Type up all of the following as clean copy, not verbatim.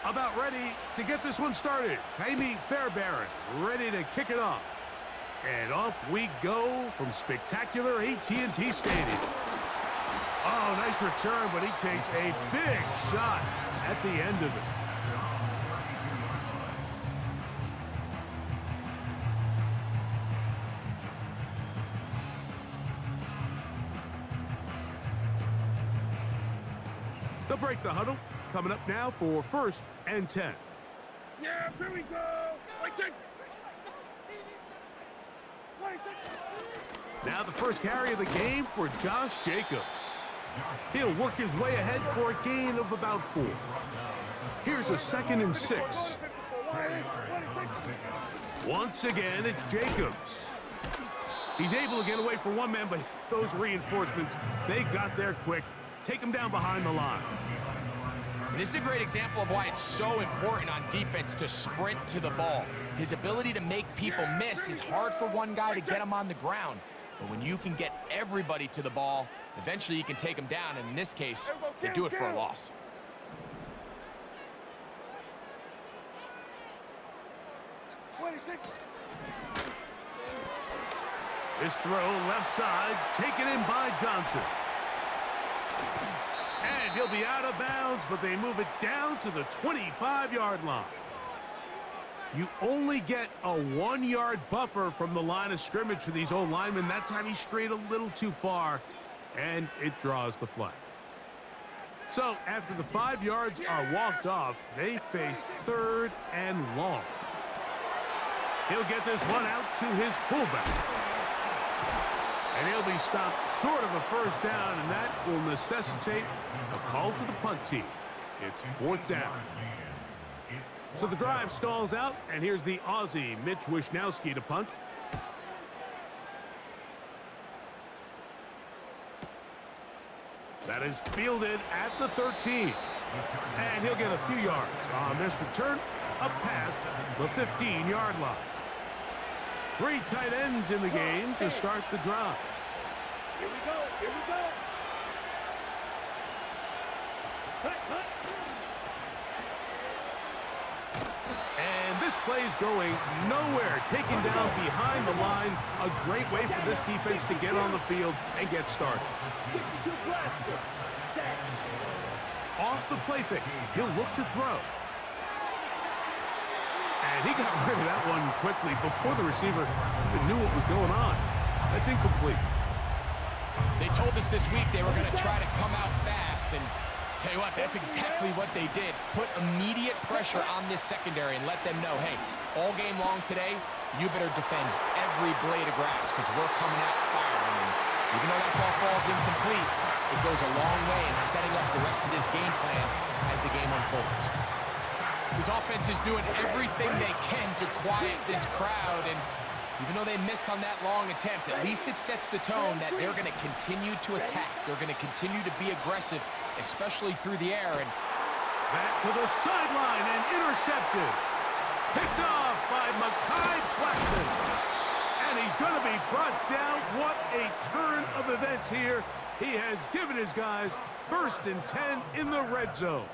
About ready to get this one started. Jamie Fairbairn ready to kick it off. And off we go from spectacular AT&T Stadium. Oh, nice return, but he takes a big shot at the end of it. They'll break the huddle. Coming up now for 1st and 10. Yeah, here we go. Now the first carry of the game for Josh Jacobs. He'll work his way ahead for a gain of about 4. Here's a 2nd and 6. Once again, it's Jacobs. He's able to get away from one man, but those reinforcements, they got there quick. Take him down behind the line. This is a great example of why it's so important on defense to sprint to the ball. His ability to make people miss is hard for one guy to get him on the ground. But when you can get everybody to the ball, eventually you can take them down. And in this case, they do it for a loss. This throw left side, taken in by Johnson. And he'll be out of bounds, but they move it down to the 25-yard line. You only get a 1-yard buffer from the line of scrimmage for these old linemen. That's how he strayed a little too far, and it draws the flag. So after the 5 yards are walked off, they face 3rd and long. He'll get this one out to his fullback. And he'll be stopped short of a 1st down, and that will necessitate a call to the punt team. It's 4th down. So the drive stalls out, and here's the Aussie, Mitch Wishnowski, to punt. That is fielded at the 13. And he'll get a few yards on this return, up past the 15-yard line. 3 tight ends in the game to start the drive. Here we go. Here we go. And this play's going nowhere. Taken down behind the line. A great way for this defense to get on the field and get started. Off the play fake. He'll look to throw. And he got rid of that one quickly before the receiver even knew what was going on. That's incomplete. They told us this week they were going to try to come out fast, and tell you what, that's exactly what they did. Put immediate pressure on this secondary and let them know, hey, all game long today, you better defend every blade of grass because we're coming out firing. And even though that ball falls incomplete, it goes a long way in setting up the rest of this game plan as the game unfolds. This offense is doing everything they can to quiet this crowd, and even though they missed on that long attempt, at least it sets the tone that they're going to continue to attack. They're going to continue to be aggressive, especially through the air. And back to the sideline and intercepted. Picked off by Mekhi Blackson. And he's going to be brought down. What a turn of events here. He has given his guys 1st and 10 in the red zone.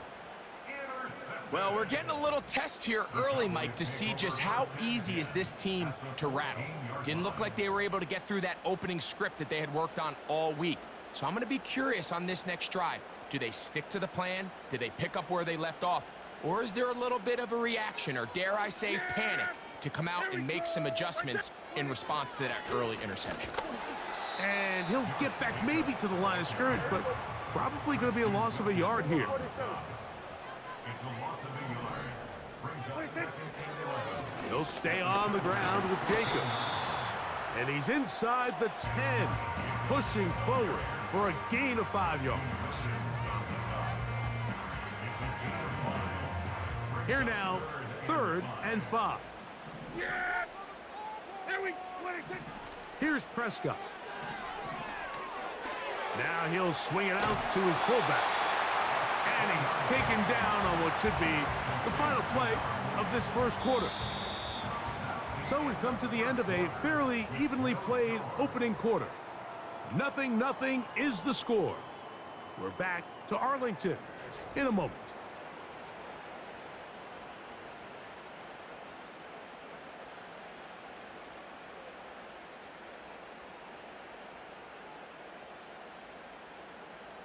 Well, we're getting a little test here early, Mike, to see just how easy is this team to rattle. Didn't look like they were able to get through that opening script that they had worked on all week. So I'm going to be curious on this next drive. Do they stick to the plan? Do they pick up where they left off? Or is there a little bit of a reaction, or dare I say panic, to come out and make some adjustments in response to that early interception? And he'll get back maybe to the line of scrimmage, but probably going to be a loss of a yard here. He'll stay on the ground with Jacobs. And he's inside the 10, pushing forward for a gain of 5 yards. Here now, 3rd and 5. Here's Prescott. Now he'll swing it out to his fullback. And he's taken down on what should be the final play of this 1st quarter. So we've come to the end of a fairly evenly played opening quarter. 0-0 is the score. We're back to Arlington in a moment.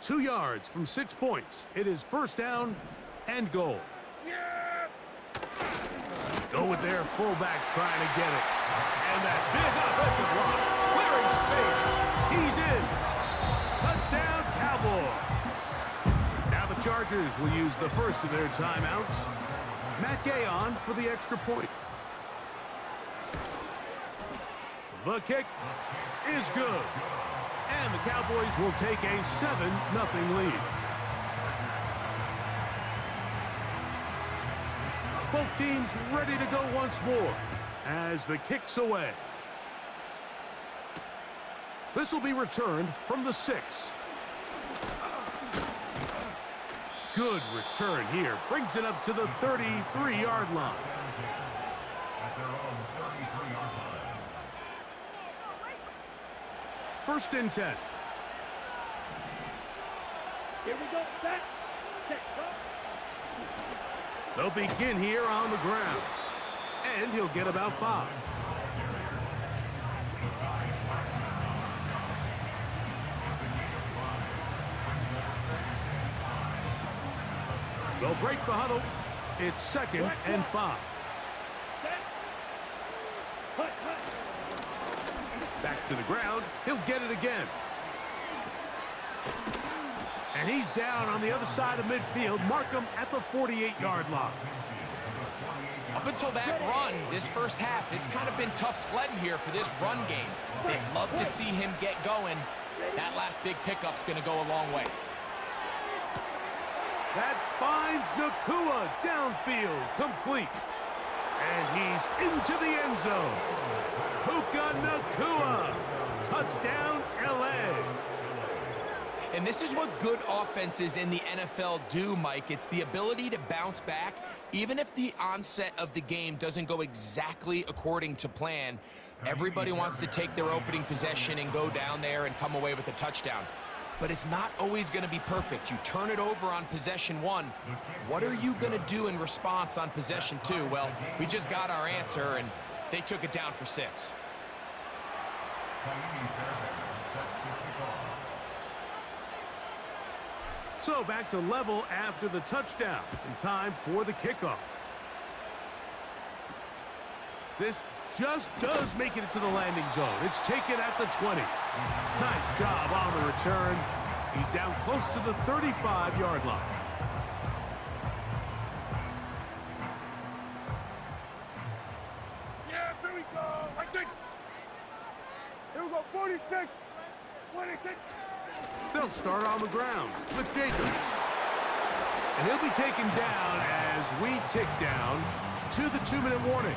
Two yards from 6 points. It is first down and goal. Yeah! Go with their fullback trying to get it. And that big offensive line clearing space. He's in. Touchdown, Cowboys. Now the Chargers will use the first of their timeouts. Matt Gay on for the extra point. The kick is good. And the Cowboys will take a 7-0 lead. Both teams ready to go once more as the kick's away. This will be returned from the 6. Good return here. Brings it up to the 33-yard line. First and 10. Here we go. Set. Check. Go. They'll begin here on the ground. And he'll get about 5. They'll break the huddle. It's second and 5. Back to the ground. He'll get it again. And he's down on the other side of midfield. Mark him at the 48-yard line. Up until that run, this first half, it's kind of been tough sledding here for this run game. They'd love to see him get going. That last big pickup's going to go a long way. That finds Nakua downfield, complete. And he's into the end zone. Puka Nakua, touchdown LA. And this is what good offenses in the NFL do, Mike. It's the ability to bounce back, even if the onset of the game doesn't go exactly according to plan. Everybody wants to take their opening possession and go down there and come away with a touchdown. But it's not always going to be perfect. You turn it over on possession 1. What are you going to do in response on possession 2? Well, we just got our answer, and they took it down for 6. So back to level after the touchdown, and time for the kickoff. This just does make it into the landing zone. It's taken at the 20. Nice job on the return. He's down close to the 35-yard line. Yeah, here we go. I think. Here we go. 46. 26. They'll start on the ground with Jacobs. And he'll be taken down as we tick down to the 2-minute warning.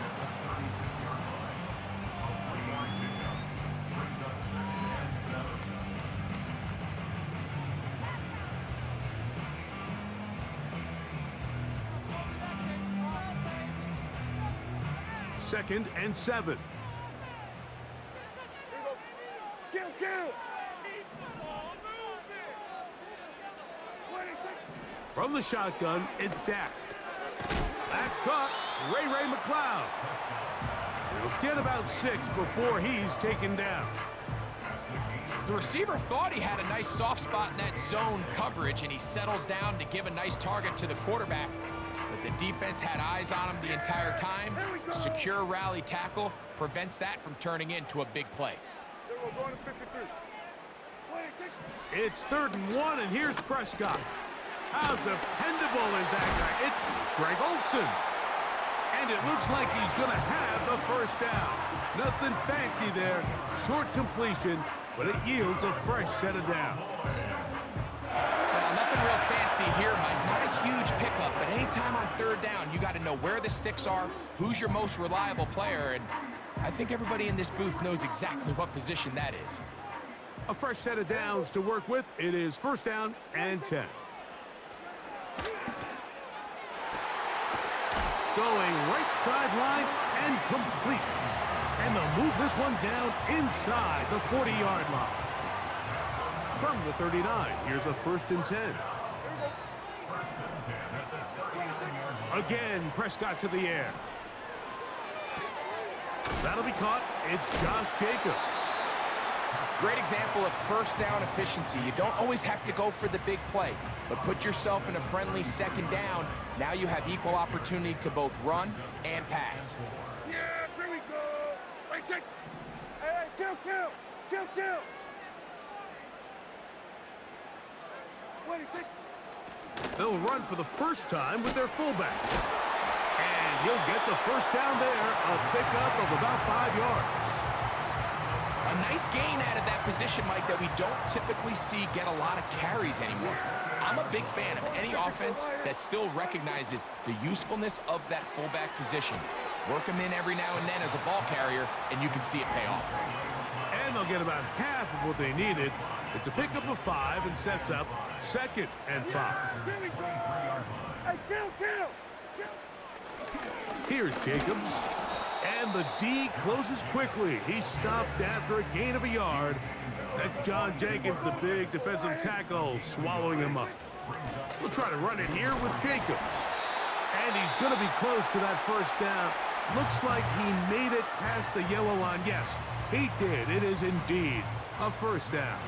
Second and 7. Kill. From the shotgun, it's Dak. That's caught. Ray McLeod. He'll get about 6 before he's taken down. The receiver thought he had a nice soft spot in that zone coverage, and he settles down to give a nice target to the quarterback. But the defense had eyes on him the entire time. Secure rally tackle prevents that from turning into a big play. It's 3rd and 1, and here's Prescott. How dependable is that guy? It's Greg Olsen. And it looks like he's going to have the first down. Nothing fancy there. Short completion, but it yields a fresh set of downs. Well, nothing real fancy here, Mike. Not a huge pickup, but anytime on 3rd down, you got to know where the sticks are, who's your most reliable player, and I think everybody in this booth knows exactly what position that is. A fresh set of downs to work with. It is 1st down and 10. Going right sideline and complete. And they'll move this one down inside the 40-yard line. from the 39. Here's a 1st and 10. Again, Prescott to the air. That'll be caught. It's Josh Jacobs. Great example of first down efficiency. You don't always have to go for the big play, but put yourself in a friendly 2nd down. Now you have equal opportunity to both run and pass. Yeah, here we go. Hey, take. Hey, kill. Wait, take. They'll run for the first time with their fullback. And he'll get the first down there, a pickup of about 5 yards. A nice gain out of that position, Mike, that we don't typically see get a lot of carries anymore. I'm a big fan of any offense that still recognizes the usefulness of that fullback position. Work them in every now and then as a ball carrier, and you can see it pay off. And they'll get about half of what they needed. It's a pickup of 5 and sets up 2nd and 5. Here we go. Hey, kill. Here's Jacobs. And the D closes quickly. He's stopped after a gain of a yard. That's John Jenkins, the big defensive tackle, swallowing him up. We'll try to run it here with Jacobs. And he's going to be close to that first down. Looks like he made it past the yellow line. Yes, he did. It is indeed a first down.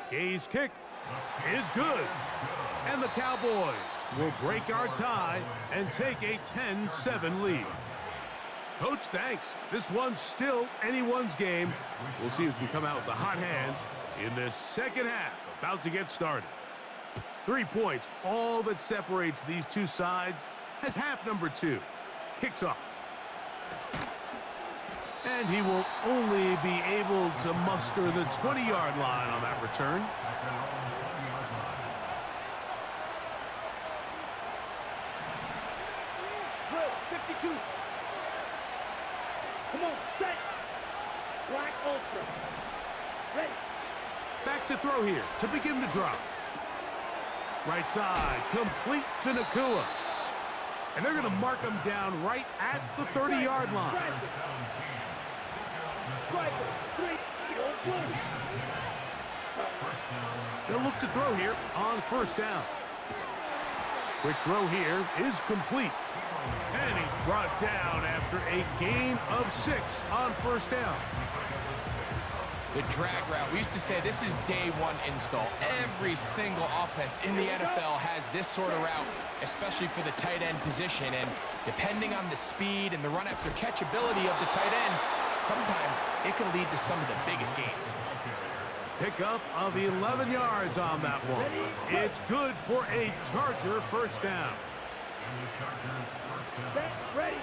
Gay's kick is good. And the Cowboys will break our tie and take a 10-7 lead. Coach, thanks. This one's still anyone's game. We'll see who can come out with a hot hand in this 2nd half, about to get started. 3 points, all that separates these two sides, as half number 2 kicks off. And he will only be able to muster the 20-yard line on that return. Drill, 52. Come on, set. Black Ultra. Ready. Back to throw here to begin the drop. Right side, complete to Nakua. And they're going to mark him down right at the 30-yard line. They'll look to throw here on 1st down. Quick throw here is complete. And he's brought down after a gain of 6 on 1st down. The drag route. We used to say this is day 1 install. Every single offense in the NFL has this sort of route, especially for the tight end position. And depending on the speed and the run after catch ability of the tight end, sometimes it can lead to some of the biggest gains. Pickup of 11 yards on that one. It's good for a Charger first down. Ready.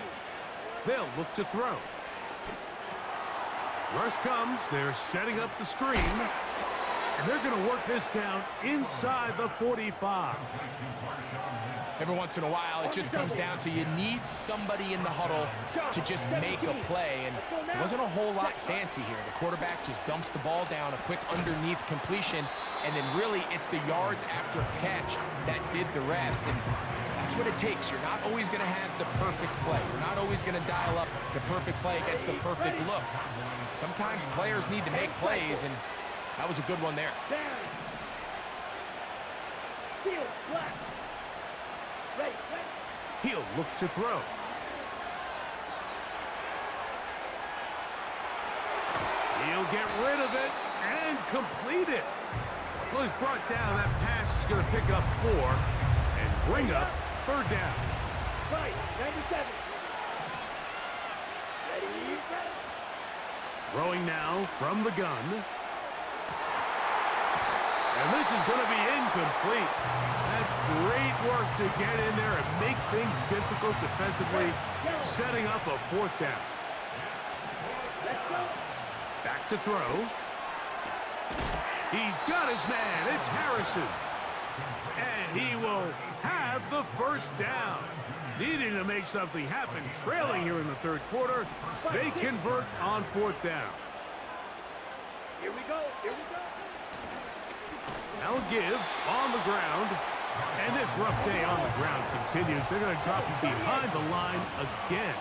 They'll look to throw. Rush comes. They're setting up the screen. And they're going to work this down inside the 45. Every once in a while, it just comes down to you need somebody in the huddle to just make a play. And it wasn't a whole lot fancy here. The quarterback just dumps the ball down, a quick underneath completion, and then really it's the yards after catch that did the rest. And that's what it takes. You're not always going to have the perfect play. You're not always going to dial up the perfect play against the perfect look. Sometimes players need to make plays, and that was a good one there. He'll look to throw. He'll get rid of it and complete it. Well, he's brought down. That pass is going to pick up 4 and bring up 3rd down. Right, 97. Ready. Throwing now from the gun. And this is going to be incomplete. That's great work to get in there and make things difficult defensively, setting up a 4th down. Back to throw. He's got his man. It's Harrison. And he will have the first down. Needing to make something happen, trailing here in the 3rd quarter. They convert on 4th down. Here we go. Now give on the ground. And this rough day on the ground continues. They're going to drop him behind the line again.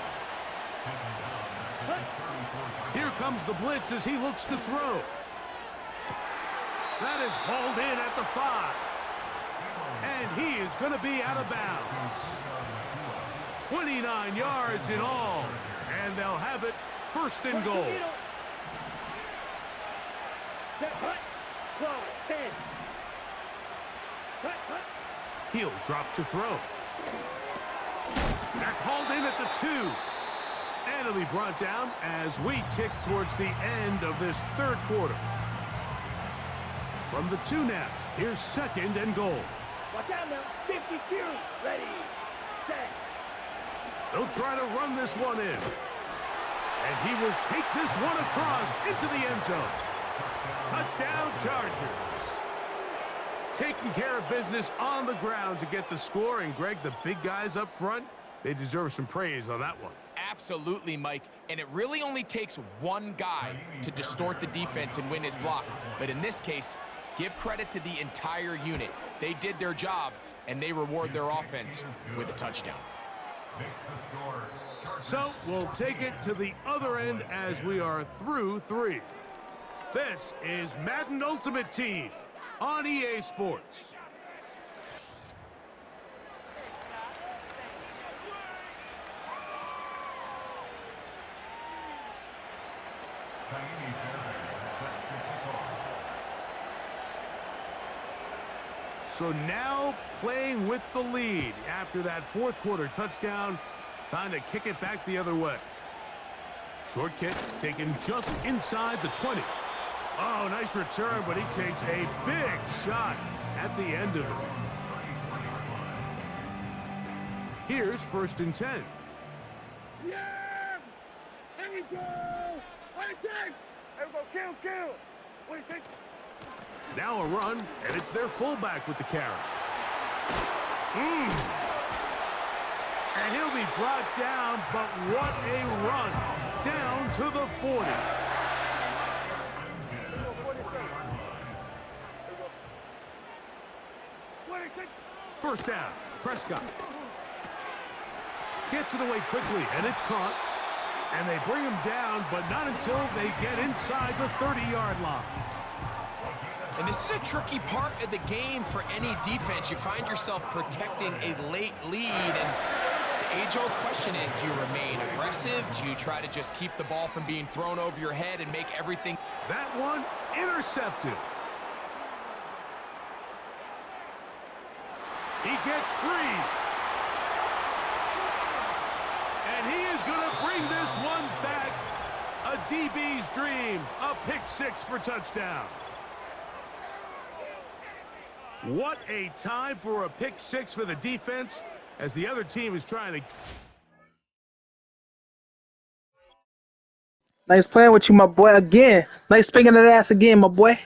Here comes the blitz as he looks to throw. That is hauled in at the 5. And he is going to be out of bounds. 29 yards in all. And they'll have it first and goal. He'll drop to throw. That's hauled in at the 2. And it'll be brought down as we tick towards the end of this third quarter. From the 2 now, here's second and goal. Watch out now. 50 series. Ready. Set. They'll try to run this one in. And he will take this one across into the end zone. Touchdown, Chargers. Taking care of business on the ground to get the score. And, Greg, the big guys up front, they deserve some praise on that one. Absolutely, Mike. And it really only takes one guy to distort the defense and win his block. But in this case, give credit to the entire unit. They did their job, and they reward their offense with a touchdown. So we'll take it to the other end as we are through 3. This is Madden Ultimate Team on EA Sports. So now playing with the lead after that fourth quarter touchdown. Time to kick it back the other way. Short kick taken just inside the 20. Oh, nice return, but he takes a big shot at the end of it. Here's first and 10. Yeah! There we go! What do you think? There we go. Kill. What do you think? Now a run, and it's their fullback with the carry. And he'll be brought down, but what a run. Down to the 40. First down, Prescott. Gets it away quickly, and it's caught. And they bring him down, but not until they get inside the 30-yard line. And this is a tricky part of the game for any defense. You find yourself protecting a late lead, and the age-old question is, do you remain aggressive? Do you try to just keep the ball from being thrown over your head and make everything? That one intercepted. He gets free. And he is going to bring this one back. A DB's dream. A pick-6 for touchdown. What a time for a pick-6 for the defense as the other team is trying to... Nice playing with you, my boy. Again. Nice swinging that ass again, my boy.